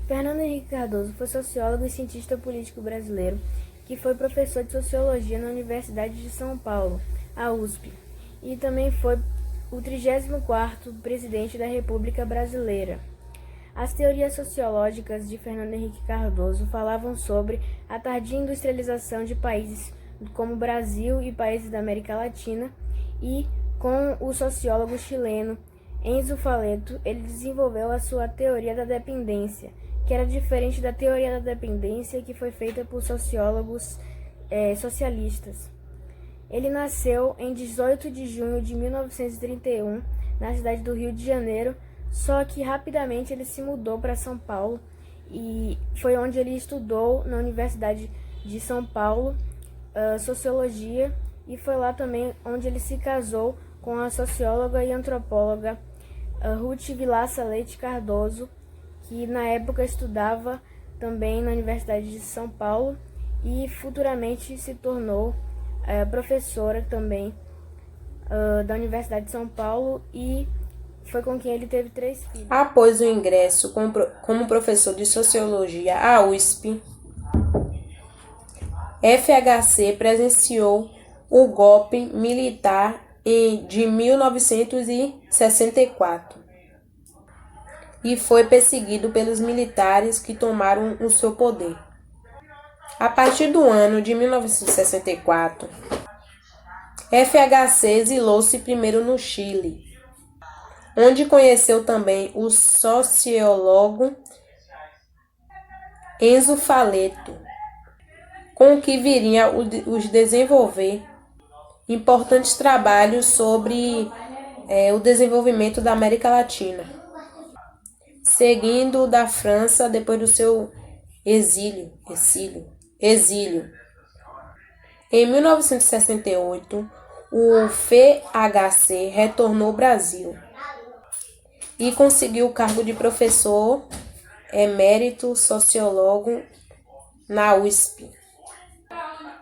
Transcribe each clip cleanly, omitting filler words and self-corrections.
Fernando Henrique Cardoso foi sociólogo e cientista político brasileiro que foi professor de sociologia na Universidade de São Paulo, a USP, e também foi o 34º presidente da República Brasileira. As teorias sociológicas de Fernando Henrique Cardoso falavam sobre a tardia industrialização de países como o Brasil e países da América Latina, e com o sociólogo chileno Enzo Faleto, ele desenvolveu a sua teoria da dependência, que era diferente da teoria da dependência que foi feita por sociólogos socialistas. Ele nasceu em 18 de junho de 1931, na cidade do Rio de Janeiro, só que rapidamente ele se mudou para São Paulo e foi onde ele estudou na Universidade de São Paulo sociologia, e foi lá também onde ele se casou com a socióloga e antropóloga Ruth Vilaça Leite Cardoso, que na época estudava também na Universidade de São Paulo e futuramente se tornou professora também da Universidade de São Paulo, e foi com quem ele teve 3 filhos. Após o ingresso como professor de sociologia à USP, FHC presenciou o golpe militar de 1964 e foi perseguido pelos militares que tomaram o seu poder. A partir do ano de 1964, FHC exilou-se primeiro no Chile, onde conheceu também o sociólogo Enzo Faleto, com o que viria os desenvolver importantes trabalhos sobre o desenvolvimento da América Latina, seguindo da França depois do seu exílio. Em 1968, o FHC retornou ao Brasil e conseguiu o cargo de professor emérito sociólogo na USP.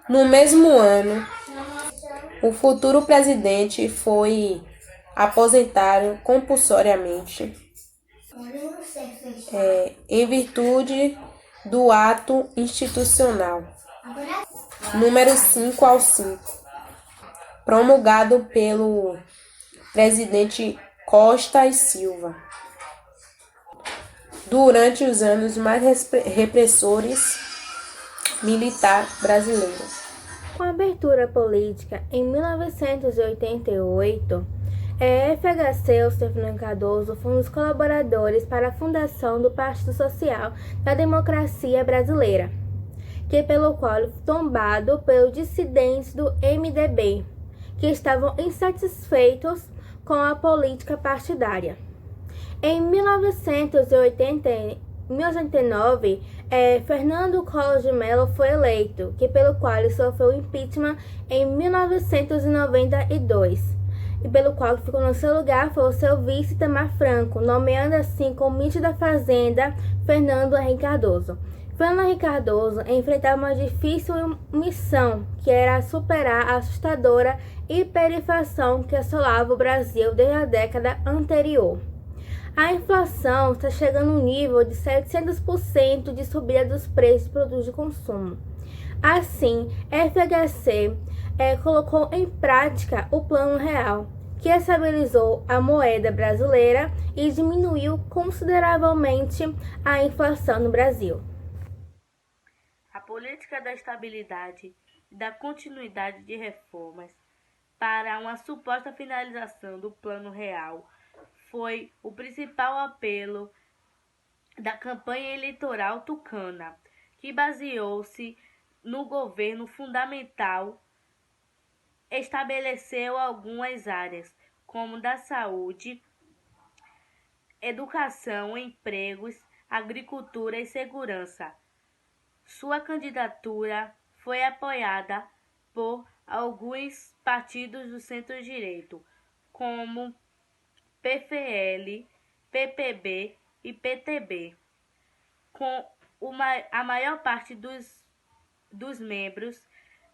No mesmo ano, o futuro presidente foi aposentado compulsoriamente em virtude do ato institucional número 5/5, promulgado pelo presidente Costa e Silva, durante os anos mais repressores militar brasileiro. Com a abertura política em 1988, FHC Fernando Cardoso foi um dos colaboradores para a fundação do Partido Social da Democracia Brasileira, pelo qual foi tombado pelos dissidentes do MDB, que estavam insatisfeitos com a política partidária. Em 1989, Fernando Collor de Mello foi eleito, pelo qual ele sofreu impeachment em 1992, e pelo qual ficou no seu lugar foi o seu vice Itamar Franco, nomeando assim como ministro da Fazenda Fernando Henrique Cardoso. Fernando Henrique Cardoso enfrentava uma difícil missão, que era superar a assustadora hiperinflação que assolava o Brasil desde a década anterior. A inflação está chegando a um nível de 700% de subida dos preços de produtos de consumo. Assim, FHC colocou em prática o Plano Real, que estabilizou a moeda brasileira e diminuiu consideravelmente a inflação no Brasil. A política da estabilidade e da continuidade de reformas para uma suposta finalização do Plano Real foi o principal apelo da campanha eleitoral tucana, que baseou-se no governo fundamental, estabeleceu algumas áreas, como da saúde, educação, empregos, agricultura e segurança. Sua candidatura foi apoiada por alguns partidos do centro-direita, como PFL, PPB e PTB, com a maior parte dos membros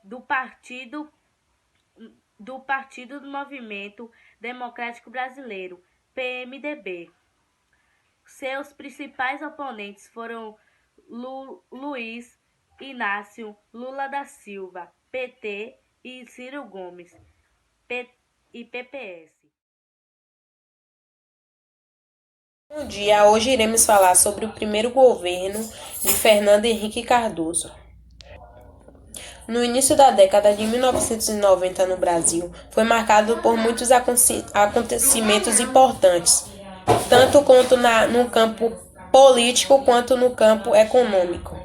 do Partido do Movimento Democrático Brasileiro, PMDB. Seus principais oponentes foram Luiz Inácio Lula da Silva, PT, e Ciro Gomes, PPS. Bom dia, hoje iremos falar sobre o primeiro governo de Fernando Henrique Cardoso. No início da década de 1990 no Brasil, foi marcado por muitos acontecimentos importantes, tanto quanto no campo político quanto no campo econômico.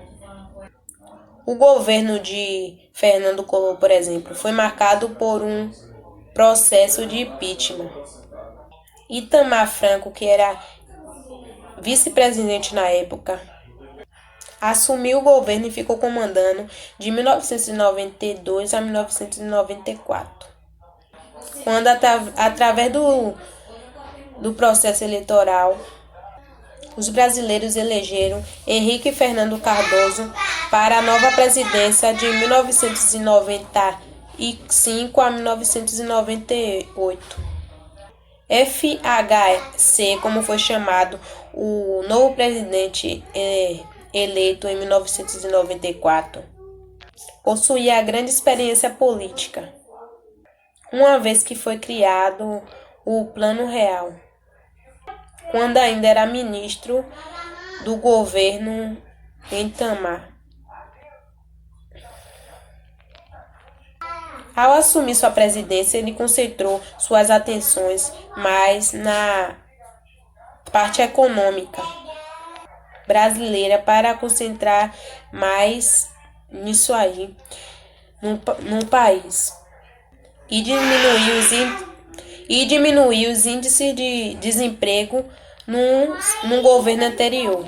O governo de Fernando Collor, por exemplo, foi marcado por um processo de impeachment. Itamar Franco, que era vice-presidente na época, assumiu o governo e ficou comandando de 1992 a 1994. Quando, através do processo eleitoral, os brasileiros elegeram Henrique Fernando Cardoso para a nova presidência de 1995 a 1998. FHC, como foi chamado o novo presidente eleito em 1994, possuía grande experiência política, uma vez que foi criado o Plano Real, quando ainda era ministro do governo Itamar. Ao assumir sua presidência, ele concentrou suas atenções mais na parte econômica brasileira para concentrar mais nisso aí no país e diminuir os índices de desemprego no governo anterior.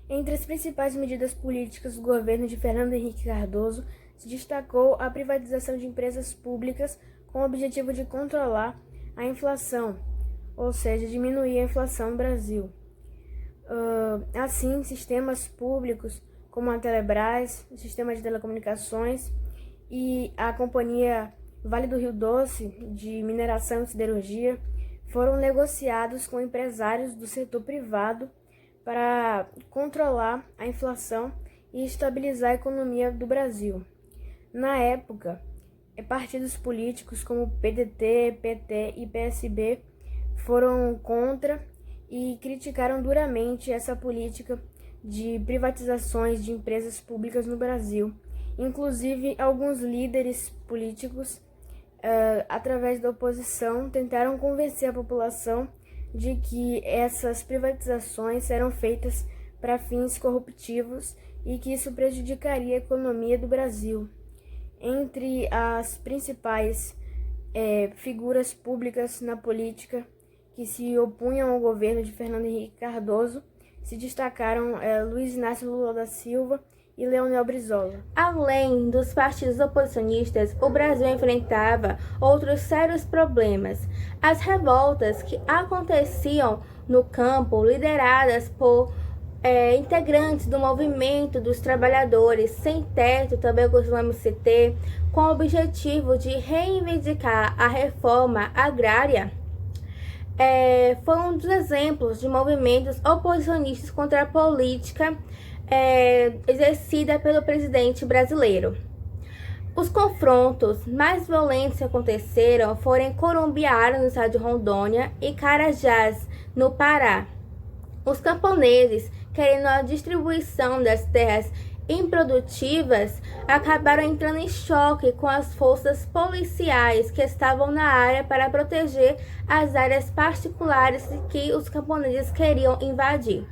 Entre as principais medidas políticas do governo de Fernando Henrique Cardoso se destacou a privatização de empresas públicas com o objetivo de controlar a inflação, ou seja, diminuir a inflação no Brasil. Assim, sistemas públicos como a Telebrás, o sistema de telecomunicações e a companhia Vale do Rio Doce de mineração e siderurgia foram negociados com empresários do setor privado para controlar a inflação e estabilizar a economia do Brasil. Na época, partidos políticos como PDT, PT e PSB foram contra e criticaram duramente essa política de privatizações de empresas públicas no Brasil. Inclusive, alguns líderes políticos, através da oposição, tentaram convencer a população de que essas privatizações eram feitas para fins corruptivos e que isso prejudicaria a economia do Brasil. Entre as principais figuras públicas na política que se opunham ao governo de Fernando Henrique Cardoso se destacaram Luiz Inácio Lula da Silva e Leonel Brizola. Além dos partidos oposicionistas, o Brasil enfrentava outros sérios problemas. As revoltas que aconteciam no campo, lideradas por integrantes do movimento dos trabalhadores sem teto, também com o MCT, com o objetivo de reivindicar a reforma agrária, foi um dos exemplos de movimentos oposicionistas contra a política exercida pelo presidente brasileiro. Os confrontos mais violentos que aconteceram foram em Corumbiara, no estado de Rondônia, e Carajás, no Pará. Os camponeses, querendo a distribuição das terras improdutivas, acabaram entrando em choque com as forças policiais que estavam na área para proteger as áreas particulares que os camponeses queriam invadir.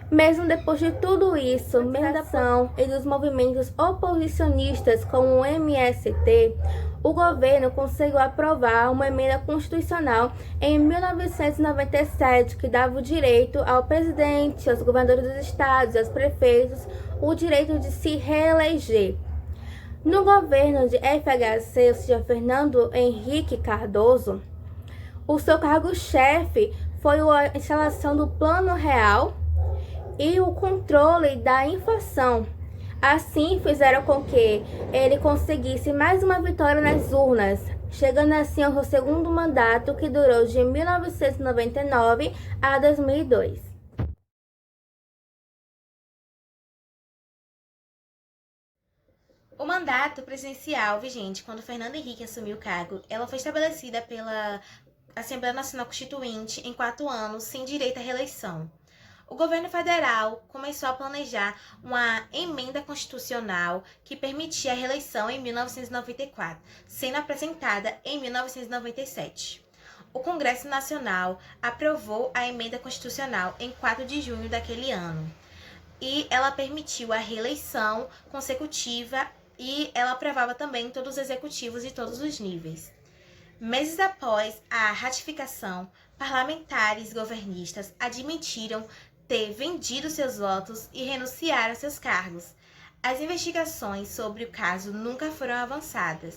Mesmo depois de tudo isso, mesmo da ação e dos movimentos oposicionistas como o MST, o governo conseguiu aprovar uma emenda constitucional em 1997 que dava o direito ao presidente, aos governadores dos estados, aos prefeitos, o direito de se reeleger. No governo de FHC, ou seja, Fernando Henrique Cardoso, o seu cargo-chefe foi a instalação do Plano Real e o controle da inflação. Assim, fizeram com que ele conseguisse mais uma vitória nas urnas, chegando assim ao seu segundo mandato, que durou de 1999 a 2002. O mandato presidencial vigente quando Fernando Henrique assumiu o cargo, ela foi estabelecida pela Assembleia Nacional Constituinte em 4 anos, sem direito à reeleição. O governo federal começou a planejar uma emenda constitucional que permitia a reeleição em 1994, sendo apresentada em 1997. O Congresso Nacional aprovou a emenda constitucional em 4 de junho daquele ano, e ela permitiu a reeleição consecutiva e ela aprovava também todos os executivos de todos os níveis. Meses após a ratificação, parlamentares governistas admitiram ter vendido seus votos e renunciaram a seus cargos. As investigações sobre o caso nunca foram avançadas.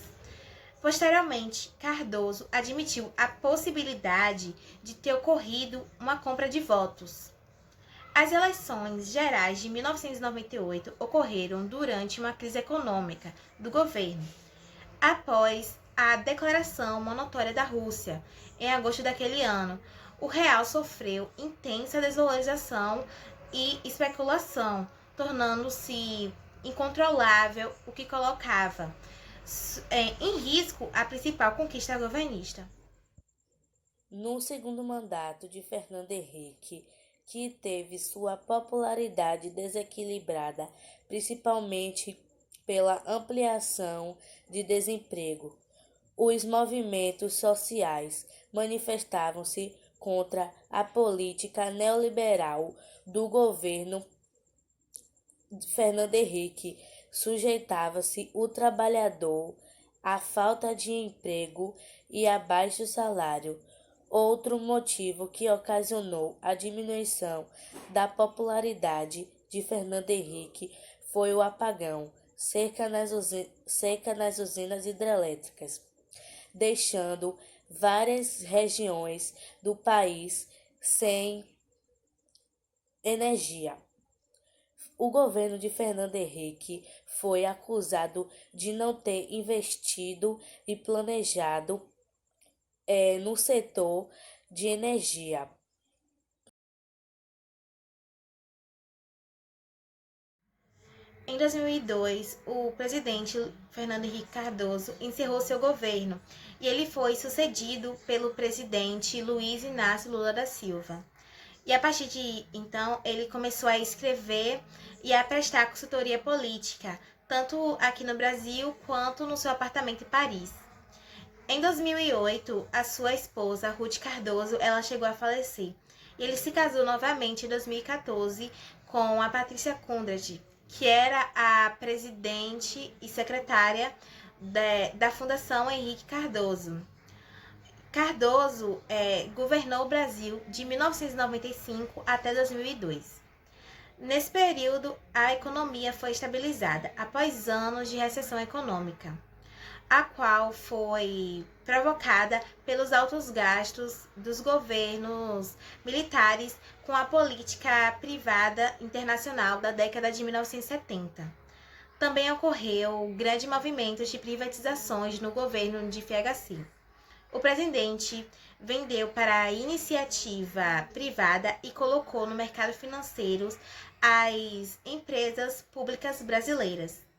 Posteriormente, Cardoso admitiu a possibilidade de ter ocorrido uma compra de votos. As eleições gerais de 1998 ocorreram durante uma crise econômica do governo, após a declaração monetária da Rússia, em agosto daquele ano. O real sofreu intensa desvalorização e especulação, tornando-se incontrolável, o que colocava em risco a principal conquista governista. No segundo mandato de Fernando Henrique, que teve sua popularidade desequilibrada, principalmente pela ampliação de desemprego, os movimentos sociais manifestavam-se contra a política neoliberal do governo Fernando Henrique. Sujeitava-se o trabalhador à falta de emprego e a baixo salário. Outro motivo que ocasionou a diminuição da popularidade de Fernando Henrique foi o apagão, seca nas usinas hidrelétricas, deixando várias regiões do país sem energia. O governo de Fernando Henrique foi acusado de não ter investido e planejado no setor de energia. Em 2002, o presidente Fernando Henrique Cardoso encerrou seu governo e ele foi sucedido pelo presidente Luiz Inácio Lula da Silva. E a partir de então, ele começou a escrever e a prestar consultoria política, tanto aqui no Brasil quanto no seu apartamento em Paris. Em 2008, a sua esposa, Ruth Cardoso, ela chegou a falecer. E ele se casou novamente em 2014 com a Patrícia Conrad, que era a presidente e secretária da Fundação Henrique Cardoso. Cardoso governou o Brasil de 1995 até 2002. Nesse período, a economia foi estabilizada após anos de recessão econômica, a qual foi provocada pelos altos gastos dos governos militares com a política privada internacional da década de 1970. Também ocorreu grande movimento de privatizações no governo de FHC. O presidente vendeu para a iniciativa privada e colocou no mercado financeiro as empresas públicas brasileiras.